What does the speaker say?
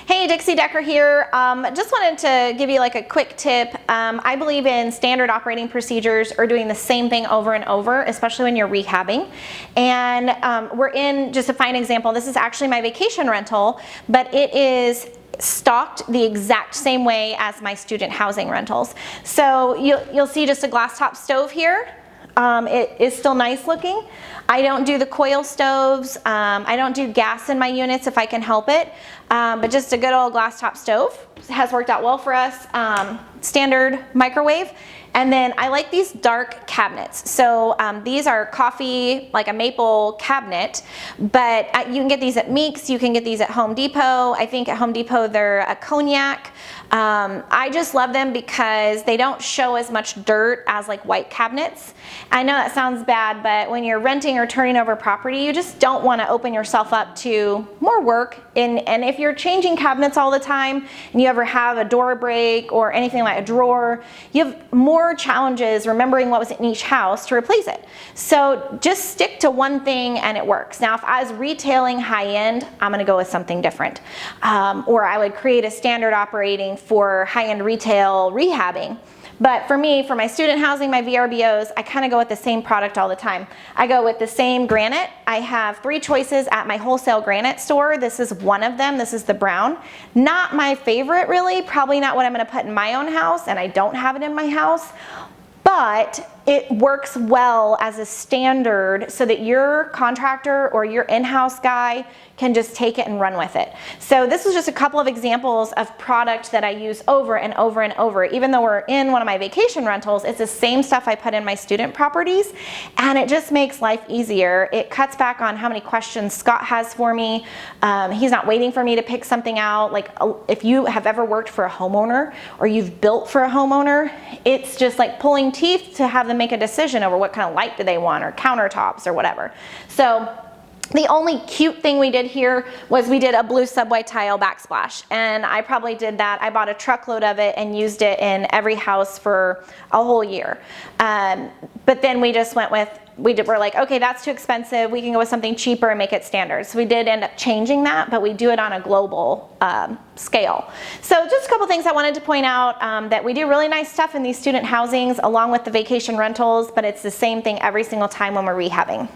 Hey, Dixie Decker here. Just wanted to give you like a quick tip. I believe in standard operating procedures or doing the same thing over and over, especially when you're rehabbing. And we're in, just a fine example, this is actually my vacation rental, but it is stocked the exact same way as my student housing rentals. So you'll see just a glass top stove here. It is still nice looking. I don't do the coil stoves. I don't do gas in my units if I can help it. But just a good old glass top stove has worked out well for us. Standard microwave. And then I like these dark cabinets. So these are coffee, like a maple cabinet, but you can get these at Meeks, you can get these at Home Depot. I think at Home Depot they're a cognac. I just love them because they don't show as much dirt as like white cabinets. I know that sounds bad, but when you're renting or turning over property, you just don't want to open yourself up to more work. And if you're changing cabinets all the time and you ever have a door break or anything like a drawer, you have more challenges remembering what was in each house to replace it. So just stick to one thing and it works. Now, if I was retailing high end, I'm going to go with something different. Or I would create a standard operating for high-end retail rehabbing. But for me, for my student housing, my VRBOs, I kind of go with the same product all the time. I go with the same granite. I have 3 choices at my wholesale granite store. This is one of them. This is the brown. Not my favorite, really. Probably not what I'm going to put in my own house, and I don't have it in my house. But it works well as a standard so that your contractor or your in-house guy can just take it and run with it. So this was just a couple of examples of product that I use over and over and over. Even though we're in one of my vacation rentals, it's the same stuff I put in my student properties, and it just makes life easier. It cuts back on how many questions Scott has for me. He's not waiting for me to pick something out. Like if you have ever worked for a homeowner or you've built for a homeowner, it's just like pulling teeth to have them make a decision over what kind of light do they want or countertops or whatever. So the only cute thing we did here was we did a blue subway tile backsplash, and I probably did that. I bought a truckload of it and used it in every house for a whole year. But then we just went with, we're like, okay, that's too expensive. We can go with something cheaper and make it standard. So we did end up changing that, but we do it on a global scale. So just a couple things I wanted to point out, that we do really nice stuff in these student housings along with the vacation rentals, but it's the same thing every single time when we're rehabbing.